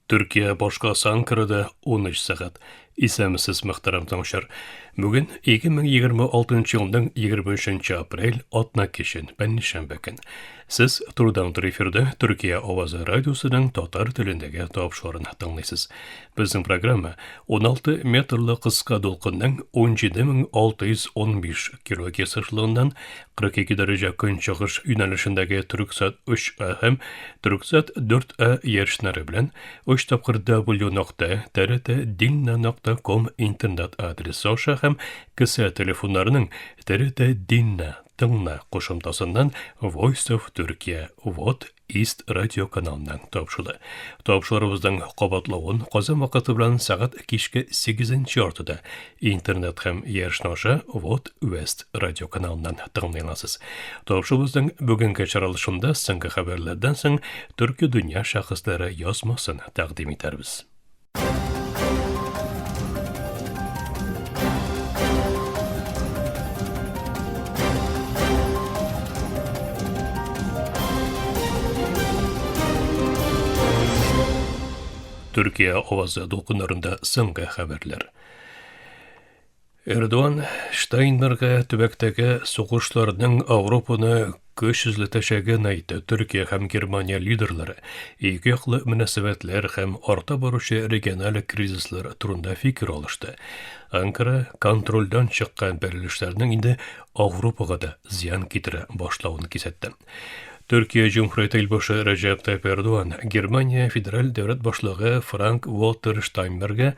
Türkiye башкасы Анкарада 13 сәгать. Исәмсез мөхтәрәм тыңшар. Бүген 2026 елның 23 апрель атна кичен пәннишәмбе көн. Сез турыдан тур эфирдә Төркия авазы радиосының татар телендәге тапшырыгын тыңлыйсыз. Безнең программа 16 метрлы кыска дулкынның 17615 килогерц ышыгыннан 42 дәрәҗә көнчыгыш юнәлешендәге Түрксат 3А һәм Түрксат 4А ярышлары белән 3 тапкыр w.trt.dilna.com интернет адресы аша һәм кесә телефоннарының TRT-Dilna тыңна кушымтасыннан Voice of Turkey Вот East радио каналыннан тапшырды. Тапшырыбызның кабатлавын Казан вакыты белән сәгать кичке 8 ортада интернет һәм ярышнаша Вот West радио каналыннан тыңлыйласыз. Тапшырыбызның бүгенге чаралышында соңгы хәбәрләрдән соң Төрки дөнья шәхесләре язмасын тәкъдим итәрбез. Türkiye avazı dolkunlarında соңгы хәбәрләр. Эрдоğan Штайнбергә төбәктәге сугышларның Европаны көчсезләтәчәген әйтте. Төркия һәм Германия лидерлары ике яклы мөнәсәбәтләр һәм арта баручы региональ кризислар турында фикер алышты. Анкара контрольдән чыккан бәрелешләрнең инде Европага да зыян китерә башлавын кисәтте. Türkiye Cumhuriyeti İlbaşı Recep Tayyip Erdoğan, Germania Federal Devlet Başlığı Frank-Walter Steinmeier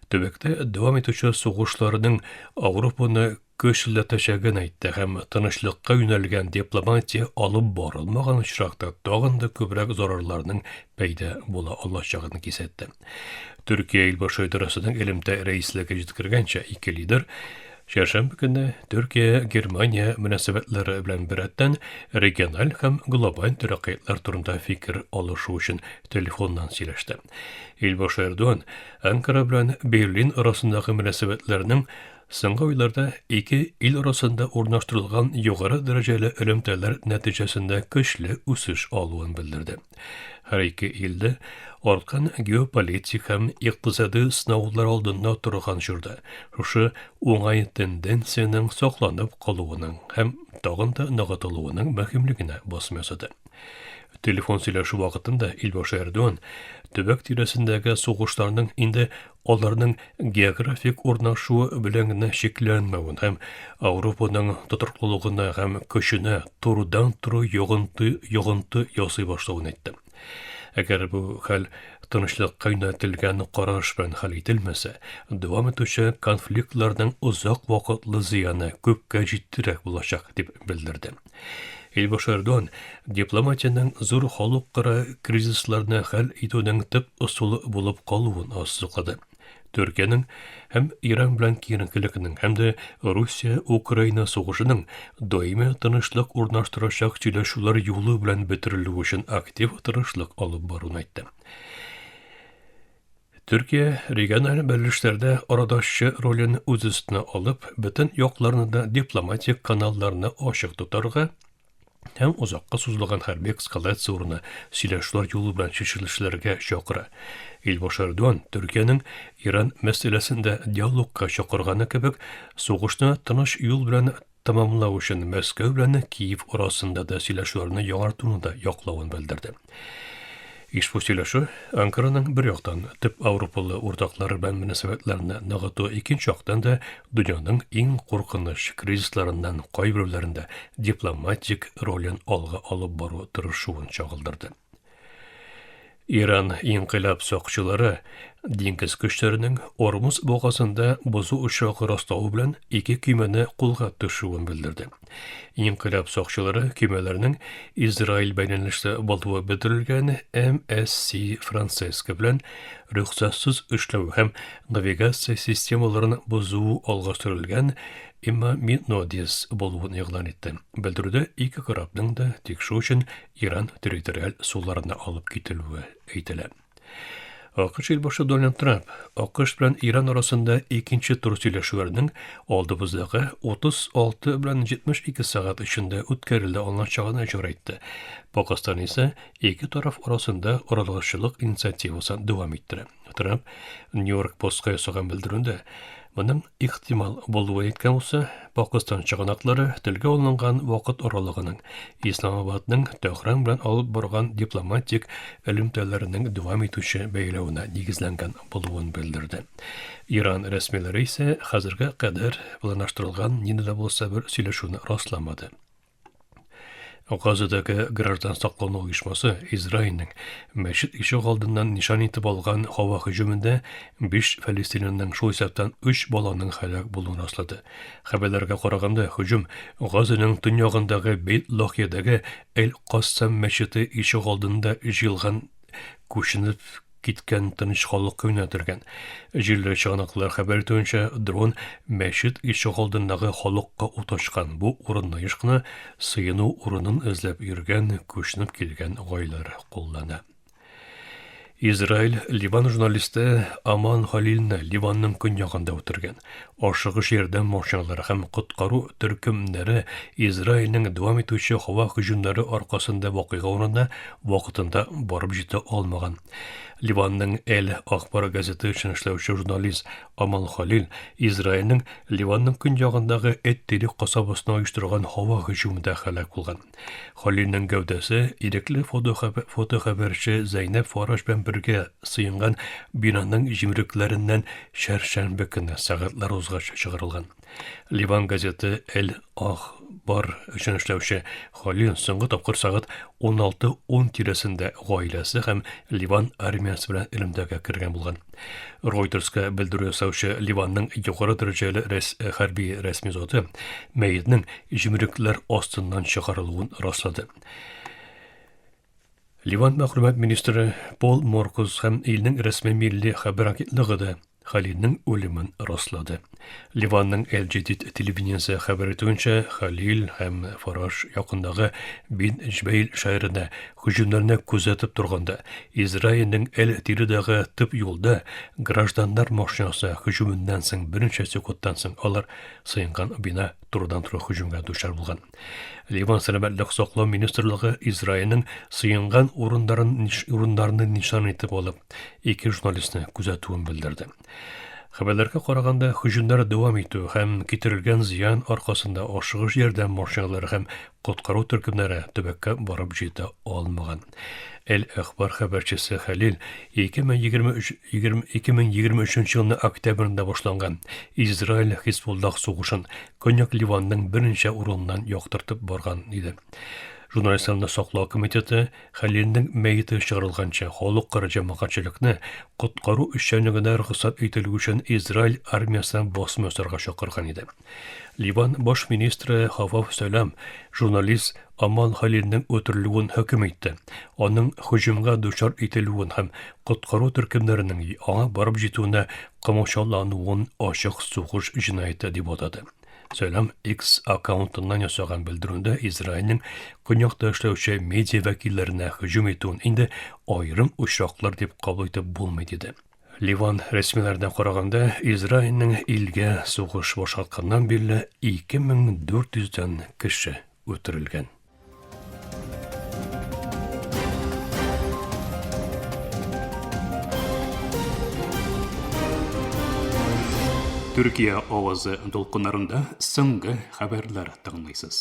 төбәктә дәвам итүче сугышларның Европаны көчләтәчәген әйтте һәм тынычлыкка юнәлгән дипломатия алып барылмаган очракта тагын да күбрәк зарарларның пәйда була алачагын кисәтте. Türkiye İlbaşı идарәсенең элемтә рәислеге җиткергәнчә ике лидер Шәршәмбе көнне Төркия-Германия мөнәсәбәтләре белән берәттән региональ һәм глобаль тәрәккыятлар турында фикер алышу өчен телефоннан сөйләште. Илбашы Эрдоğan Анкара белән Берлин арасындагы мөнәсәбәтләрнең соңгы айларда ике ил арасында урнаштырылган югары дәрәҗәле элемтәләр нәтиҗәсендә көчле үсеш алуын белдерде. Һәр ике илдә арткан геополитик һәм икътисади сынаулар алдында торган җирдә шушы уңай тенденцияның сакланып калуының һәм тагын да ныгытылуының мөһимлегенә басым ясады. Телефон сөйләшү вакытында Илбашы Эрдоğan төбәк тирәсендәге сугышларның инде аларның географик урнашуы белән генә шикләнмәвен һәм Европаның тотрыклылыгына һәм көченә турыдан-туры йогынты ясый башлавын әйтте. Әгәр бу хәл тынычлыкка юнәлтелгән караш белән хәл ителмәсә, дәвам итүче конфликтларның узак вакытлы зыяны күпкә җитдирәк булачак дип белдерде. Илбашы Эрдоğan дипломатияның зур халыкара кризисларны хәл итүнең төп ысулы булып калуын ассызыклады. Төркиянең һәм Иран белән киеренкелекнең һәм дә Русия-Украина сугышының даими тынычлык урнаштырачак сөйләшүләр юлы белән бетерелү өчен актив тырышлык алып баруын әйтте. Төркия региональ бәйлешләрдә арадашчы ролен үз өстенә алып, бөтен якларны да дипломатик каналларны ачык тотарга һәм узакка сузылган хәрби эскалация урыны сөйләшүләр юлы белән чишелешләргә чакыра. Илбашы Эрдоğan Төркиянең Иран мәсьәләсендә диалогка чакырганы кебек, сугышны тыныч юл белән тамамлау өчен Мәскәү белән Киев арасында да сөйләшүләрне яңартуны да яклавын белдерде. Ишбу сөйләшү Анкараның бер яктан төп Европалы уртаклары белән мөнәсәбәтләрне ныгыту, икенче яктан да дөньяның иң куркыныч кризисларыннан кайберләрендә дипломатик ролен алга алып бару тырышуын чагылдырды. Иран инкыйлаб сакчылары диңгез көчләренең Ормуз бугазында бозу учагы растауы белән ике көймәне кулга төшүен белдерде. Инкыйлаб сакчылары көймәләрнең Израиль бәйләнешле булуы белдерелгән MSC Франциск белән рөхсәтсез эшләү һәм навигация системаларын бозу алга сөрелгән Имма Минодис булуын игълан итте. Белдерүдә ике корабның да тикшерү өчен Иран территориаль суларына алып кителүе әйтелә. AQSh elbaşı Donald Trump, AQSh bilen İran arasında ikinci tur süйлöşүүлөрүнүн oldumuzdagı 36 bilen 72 saat içinde ötkerildi anlaşacağını aytты. Pakistan ise iki taraf arasında aralashçılık inisiativasını devam ettirdi. Trump New York Post'a ясаган bildirүүндө Bunun ihtimal bolуу aytkan bolsa, Pakistan чыганаклары tilge alıngan wagt aralygының İslamabadның Tehran bilen alıp bargan diplomatik элемтәләренең devam etүче бәйләвенә нигезләнгән булуын белдерде. İran resmileri ise hazırga kadar planlaştırılgan ninde bolsa bir сөйләшүне расламады. Gazadagi Gраждан saqlanu uyushmasi Izrailning мәчет ишек алдыннан nişan etib algan hava hüjumunda 5 Filistinlining shu hisobdan 3 bolaning halak bulunduğunu rastladı. Xabarlarga qaraganda hüjum Gazaning tünjog'indagi Beit Lahiyadagi El Qassam мәчете ишек алдында jilgan ko'shinib gitken tinch халык o'ynatirgan. Җилле чыганаклар хәбәр итүенчә, дрон мәчет ишек алдындагы халыкка ут ачкан. Бу урынны ешкына сыену урынын эзләп йөргән, күченеп килгән гаиләләр куллана. Израиль Ливан журналисты Аман Халилны Ливанның көньягында үтергән. Ашыгыш ярдәм машиналары һәм коткару төркемнәре Израильнең дәвам итүче һава һөҗүмнәре аркасында вакыйга урынына вакытында барып җитә алмаган. Ливанның Әл-Ахбар газеты өчен эшләүче журналист Аман Халил Израильнең Ливанның көньягындагы Эт-Терих касабасына оештырган һава һөҗүмендә һәлак булган. Халилнең гәүдәсе ирекле фотохәбәрче Зәйнәп Фараш белән бергә сыйынган бинаның җимрекләреннән шәршәнбе көнне сәгатьләр узгач чыгарылган. Ливан газеты Әл-Ахбар өчен эшләүче Халил соңгы тапкыр сәгать 16:10 тирәсендә гаиләсе һәм Ливан армиясы белән элемтәгә кергән булган. Reuters'ка белдерү ясаучы Ливанның югары дәрәҗәле хәрби рәсми заты мәетнең җимрекләр астыннан чыгарылуын раслады. Ливан мәгълүмат министры Пол Моркус һәм илнең рәсми милли хәбәр агентлыгы Халилнең үлемен раслады. Ливанның Әл-Җадид телевидениесе хәбәр итүенчә, Халил һәм Фараш якындагы Бин Җбейл шәһәрендә һөҗүмнәрне күзәтеп торганда, Израильнең Әл-Тиридәге төп юлда гражданнар машинасы һөҗүменнән соң берничә секундтан соң алар сыйнган бина турыдан-туры һөҗүмгә дучар булган. Ливан сәламәтлек саклау министрлыгы Израильнең сыйнган урыннарны нишан итеп алып, ике журналистны күзәтүен белдерде. Хәбәрләргә караганда, һөҗүмнәр дәвам итү һәм китерелгән зыян аркасында ашыгыш ярдәм машиналары һәм коткару төркемнәре төбәккә барып җитә алмаган. Әл-Ахбар хәбәрчесе Халил 2023 елның октябрендә башланган Израиль-Хизбуллах сугышын Көньяк Ливанның берничә урыннан яктыртып барган иде. Журналистларны саклау комитеты Халилнең мәете чыгарылганча халыкара җәмәгатьчелекне коткару эшчәнлегенә рөхсәт ителү өчен Израиль армиясына басым ясарга чакырган иде. Ливан баш министры Хафаф Сәлам журналист Аман Халилнең өтерелүен хөкем итте. Аның һөҗүмгә дучар ителүен һәм коткару төркемнәренең аңа барып җитүенә камачаулануын ачык сугыш җинаяты дип атады. Сәлам X аккаунтыннан ясаган белдерүендә Израильнең көньякта эшләүче медиа вәкилләренә һөҗүм итүен инде аерым очраклар дип кабул итеп булмый диде. Ливан рәсмиләренә караганда, Израильнең илгә сугыш башкатканнан бирле 2400дән кеше үтерелгән. Türkiye авазы долкыннарында соңгы хәбәрләр тыңлыйсыз.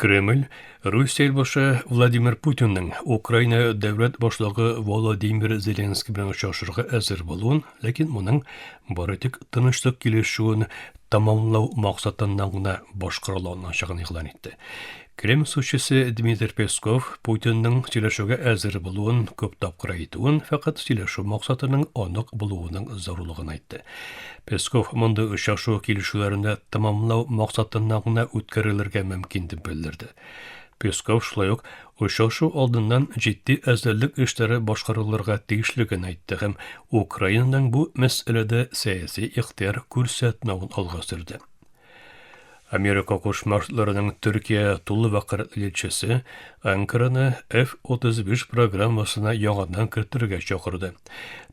Кремль Русия элбашы Владимир Путинның Украина дәүләт башлыгы Володимир Зеленский белән очрашырга әзер булуын, ләкин моның бары тик тынычлык килешүен тамамлау максатыннан гына башкарылачагын игълан итте. Кремль сушчысы Дмитрий Песков Путинның сөйләшүгә әзер булуын күп тапкыр әйтүен, фақат сөйләшү максатының анык булуының зарурлыгын әйтте. Песков монда очрашу килешүләрендә тамамлау максатыннан гына үткәрелергә мөмкин дип белдерде. Песков шулай ук очрашу алдыннан җитди әзерлек эшләре башкарылырга тиешлеген әйтте һәм Украинаның бу мәсьәләдә сәяси ихтыяр күрсәтмәвен алга сөрде. Америка Кушма Штатларының Төркия тулы вакытлы елчесе Анкараны F-35 программасына яңадан кертергә чакырды.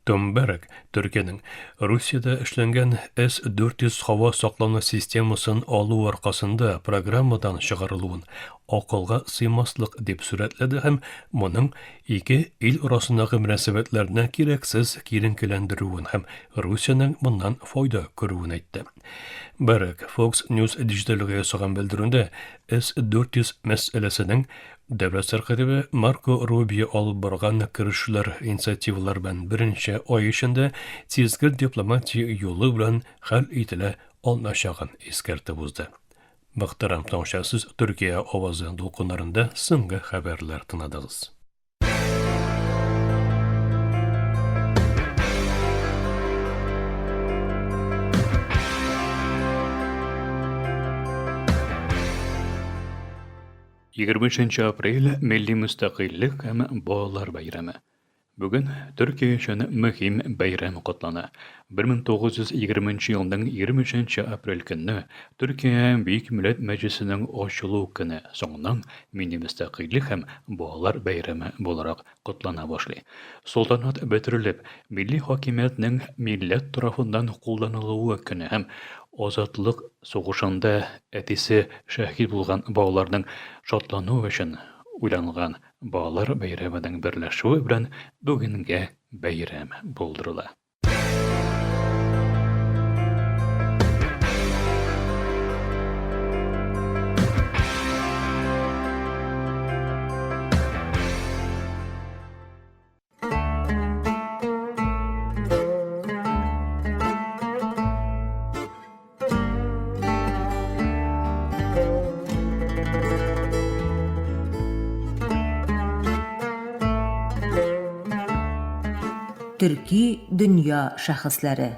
Томберг Төркиянең Русиядә эшләнгән С-400 һава саклану системасын алу аркасында программадан чыгарылуын акылга сыймаслык дип сүрәтләде һәм моның ике ил арасындагы мөнәсәбәтләрне кирәксез киеренкеләндерүен һәм Русиянең моннан файда күрүен әйтте. Берек Fox News диҗиталгә ясаган белдерүендә С-400 мәсьәләсенең Дәүләт сәркәтибе Марко Рубио алып барган керешләр инициативалар белән беренче ай эчендә тизгер дипломатия юлы белән хәл ителә алначагын искәртеп узды. Мөхтәрәм тамашачы, Төркия авазы дулкыннарында соңгы хәбәрләр тыңладыгыз. 23 апрель Милли мөстәкыйльлек һәм балалар бәйрәме. Бүген Төркия өчен мөһим бәйрәм котлана. 1920 елның 23 апрель көнне Төркия Бөек Милләт Мәҗлесенең ачылу көне соңыннан Милли мөстәкыйльлек һәм балалар бәйрәме буларак котлана башлый. Солтанат бетерелеп, милли хакимиятнең милләт тарафыннан кулланылуы көне һәм азатлык сугышында әтисе шәһид булган балаларның шатлануы өчен уйланган балалар бәйрәменең берләшүе белән бүгенгә бәйрәм булдырыла. Төрки дөнья шәхесләре.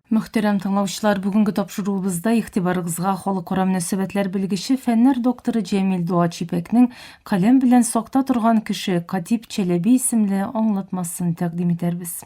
Мөхтәрәм тыңлаучылар, бүгенге тапшыруыбызда игътибарыгызга халыкара мөнәсәбәтләр белгече фәннәр докторы Җәмил Дуачипәкнең каләм белән сакта торган кеше Катип Чәләби исемле аңлатмасын тәкъдим итәрбез.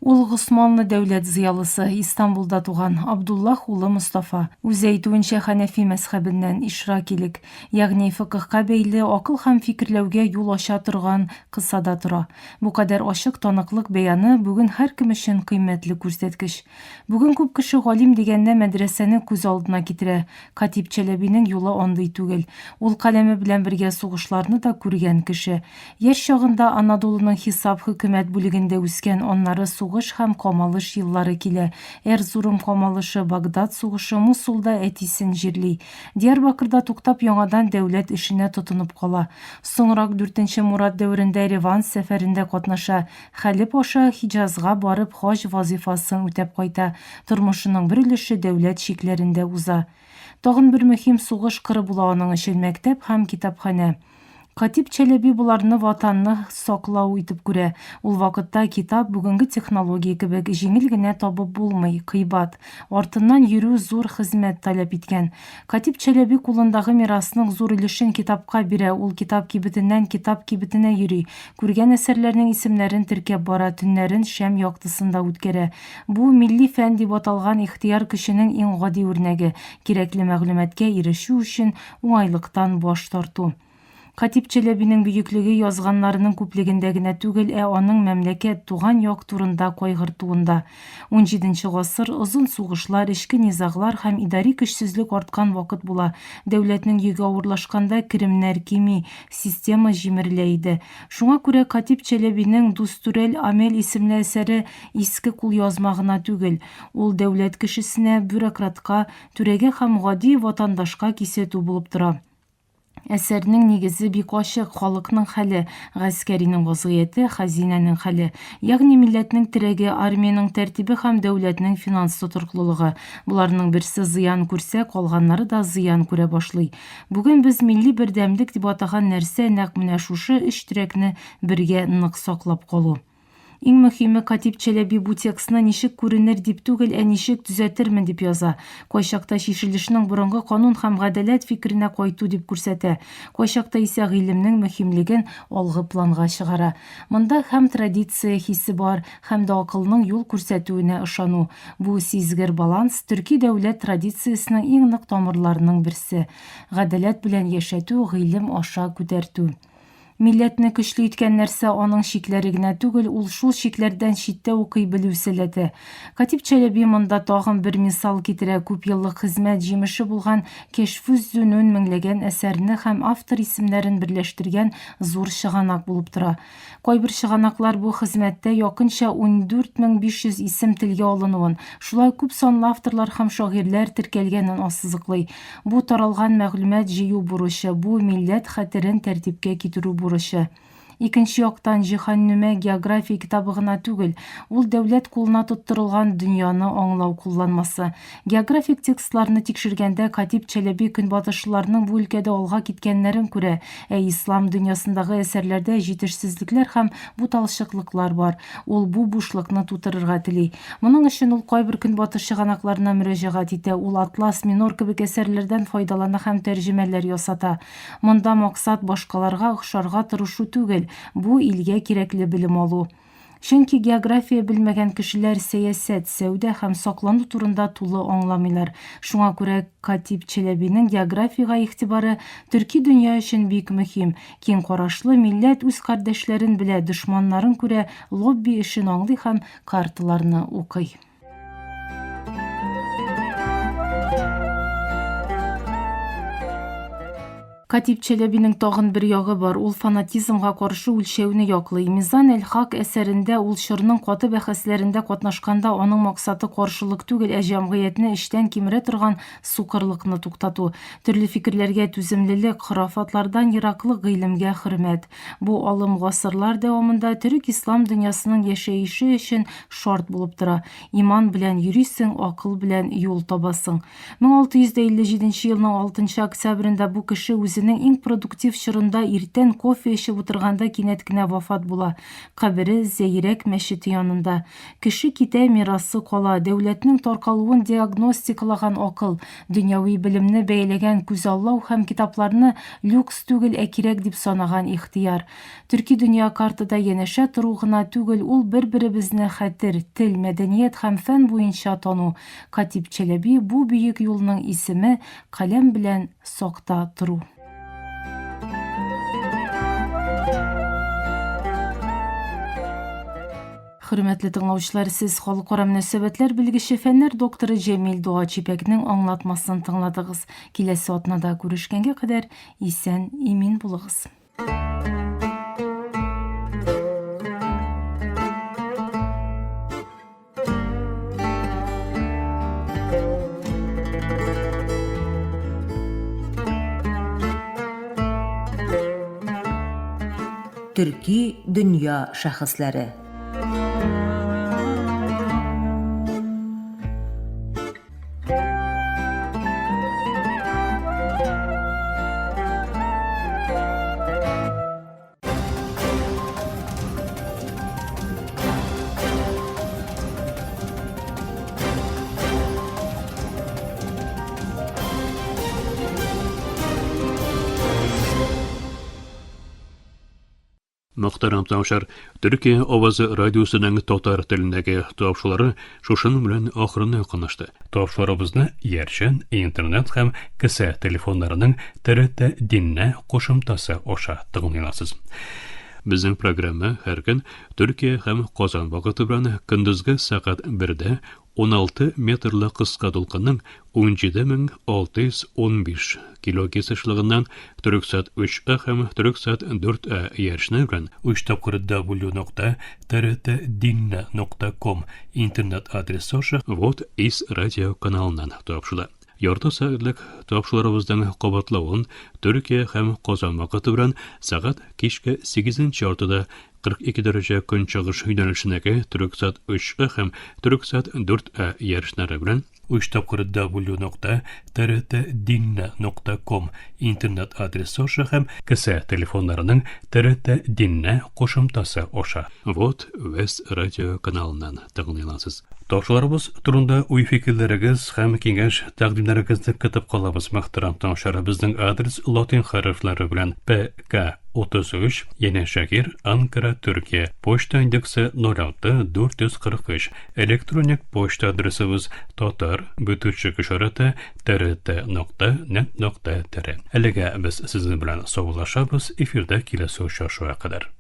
Ул Госманлы дәүләт зыялысы, Истанбулда туган Абдуллах улы Мустафа. Үз әйтүенчә Хәнәфи мәзһәбеннән ишракилек, ягъни фикыһка бәйле акыл һәм фикерләүгә юл ача торган кысада тора. Бу кадәр ачык таныклык бәяны бүген һәркем өчен кыйммәтле күрсәткеч. Бүген күп кеше галим дигәндә мәдрәсәне күз алдына китерә. Катип Чәләбинең юлы андый түгел. Ул каләме белән бергә сугышларны да күргән кеше. Яшь чагында Анадолуның Хисап хөкүмәт бүлегендә үскән, аннары сугыш һәм камалыш еллары килә. Эрзурум камалышы, Багдад сугышы, Мусулда әтисен җирли. Диярбакырда туктап яңадан дәүләт эшенә тотынып кала. Соңрак 4нче Мурат дәверендә Реван сәфәрендә катнаша. Хәлип аша Хиҗазга барып хаҗ вазифасын үтәп кайта. Тормышының бер өлеше дәүләт чикләрендә уза. Тагын бер мөһим сугыш кыры була аның өчен мәктәп һәм китапханә. Катип Чәләби буларны ватанны саклау итеп күрә. Ул вакытта китап бүгенге технология кебек җиңел генә табып булмый, кыйбат. Артыннан йөрү зур хезмәт таләп иткән. Катип Чәләби кулындагы мирасның зур өлешен китапка бирә. Ул китап кибетенә йөри. Күргән әсәрләрнең исемнәрен теркәп бара, төннәрен шәм яктысында үткәрә. Бу милли фән дип аталган ихтыяр кешенең иң гади үрнәге. Кирәкле мәгълүматкә ирешү өчен уңайлыктан баш тарту. Катип Чәләбинең бөеклеге язганнарының күплегендә генә түгел, аның мәмләкәт, туган як турында кайгыртуында. 17нче гасыр озын сугышлар, эчке низаглар һәм идари көчсезлек арткан вакыт була. Дәүләтнең йөге авырлашканда керемнәр кими, система җимерелә иде. Шуңа күрә Катип Чәләбинең Дустурел Амел исемле әсәре иске кулъязма гына түгел. Ул дәүләт кешесенә, бюрократка, түрәгә һәм гади ватандашка кисәтү булып тора. Әсәрнең нигезе бик ачык: халыкның хәле, гаскәринең вазгыяте, хәзинәнең хәле, ягъни милләтнең терәге, армиянең тәртибе һәм дәүләтнең финанс тотрыклылыгы. Буларның берсе зыян күрсә, калганнары да зыян күрә башлый. Бүген без милли бердәмлек дип атаган нәрсә нәкъ менә шушы өч терәкне бергә нык саклап калу. Иң мөһиме, Катип Челеби бу текстны ничек күренер дип түгел, ничек төзәтермен дип яза. Кайчакта шишелешнең борынгы канун һәм гадаләт фикеренә кайту дип күрсәтә. Кайчакта исә гыйлемнең мөһимлеген алгы планга чыгара. Монда һәм традиция хисе бар, һәм дә акылның юл күрсәтүенә ышану. Бу сизгер баланс төрки дәүләт традициясенең иң нык тамырларының берсе. Гадаләт белән яшәтү, гыйлем аша күтәртү. Милләтне көчле иткән нәрсә аның шикләре генә түгел, ул шул шикләрдән читтә укый белү сәләте. Катип Челеби монда тагын бер мисал китерә. Күп еллык хезмәт җимеше булган Кешфүз Зүнүн меңләгән әсәрне һәм автор исемнәрен берләштергән зур чыганак булып тора. Кайбер чыганаклар бу хезмәттә якынча 14500 исем телгә алынуын, шулай күп санлы авторлар һәм шагыйрьләр теркәлгәнен ассызыклый. Бу таралган мәгълүмат җыю бурычы, бу милләт хәтерен тәртипкә китерү бурычы. Икенче яктан, Җиһаннүмә география китабы гына түгел, ул дәүләт кулына тоттырылган дөньяны аңлау кулланмасы. Географик текстларны тикшергәндә Катип Челеби көнбатышларның бу өлкәдә алга киткәннәрен күрә, ислам дөньясындагы әсәрләрдә җитешсезлекләр һәм буталчыклыклар бар. Ул бу бушлыкны тутырырга тели. Моның өчен ул кайбер көнбатыш чыганакларына мөрәҗәгать итә. Ул Атлас, Минор кебек әсәрләрдән файдалана һәм тәрҗемәләр ясата. Монда максат башкаларга охшарга тырышу түгел, бу илгә кирәкле белем алу. Чөнки география белмәгән кешеләр сәясәт, сәүдә һәм саклану турында тулы аңламыйлар. Шуңа күрә Катип Челебинең географиягә игътибары төрки дөнья өчен бик мөһим. Киң карашлы милләт үз кардәшләрен белә, дошманнарын күрә, лобби эшен аңлый һәм карталарны укый. Катип Челебинең тагын бер ягы бар. Ул фанатизмга каршы үлчәүне яклый. Мизан әл-Хак әсәрендә ул шырның каты бәхәсләрендә катнашканда аның максаты каршылык түгел, җәмгыятьне эчтән кимерә торган сукырлыкны туктату. Төрле фикерләргә түземлелек, хurafaтлардан ераклык, гыйлемгә хөрмәт. Бу алым гасырлар дәвамында төрек ислам дөньясының яшәеше өчен шарт булып тора. Иман белән йөрисең, акыл белән юл табасың. 1657 елның 6 октябрендә бу кеше үзенең иң продуктив чорында иртән кофе эчеп утырганда кинәт кенә вафат була. Кабере Зәйрәк мәчете янында. Кеше китә, мирасы кала. Дәүләтнең таркалуын диагностикалаган акыл, дөньяви белемне бәяләгән күзаллау һәм китапларны люкс түгел, кирәк дип санаган ихтияр. Төрки дөнья картада янәшә тору гына түгел, ул бер-беребезне хәтер, тел, мәдәният һәм фән буенча тану. Катип Челеби бу бөек юлның исеме, каләм белән сакта тору. Хөрмәтле тыңлаучылар, сез халыкара мөнәсәбәтләр белгече фәннәр докторы Җәмил Дуа Чипәкнең аңлатмасын тыңладыгыз. Киләсе атнада күрешкәнгә кадәр исән, имин булыгыз. Төрки дөнья шәхесләре. Мөхтәрәм тыңлаучылар, Төркия авазы радиосының татар телендәге тапшырулары шушының белән ахырына якынлашты. Тапшырыбызны Ярчан интернет һәм кесә телефоннарының ТРТ Диннә кушымтасы аша тыңлыйларсыз. Безнең программа һәр көн Төркия һәм Казан вакыты белән көндезге сәгать 1дә 16 метрлы кыска дулкынның 17615 килогерц-лыгыннан Төрксат 3А һәм Төрксат 4А ярышны белән www.trtdinna.com интернет адресы аша вот из радио каналыннан тапшыла. Ярты сәгатьлек тапшыруларыбызның кабатлавын Төркия һәм Казан вакыты белән сәгать кичке 8нче яртыда 42 дәрәҗә көнчыгыш юнәлешендәге Төрксат 3А һәм Төрксат 4А ярышлары белән 3w.trt.dinna.com интернет адресы оша һәм кесе телефоннарының TRT Dinna кушымтасы оша. Вот Вест радио каналынан тыңлыйларсыз. Ташларыбыз турында уй фикерләрегез һәм киңәш тәкъдимнәрегезне көтеп калабыз. Мөхтәрәм таңшара, безнең адрес латин хәрефләре белән ПК 33, Яне Шакир, Анкара, Төркия. Почта индексы 06-443. Электроник почта адресыбыз tatar_trt.net.tr. Әлегә без сезнең белән саулашабыз. Эфирдә киләсе очрашуга кадәр.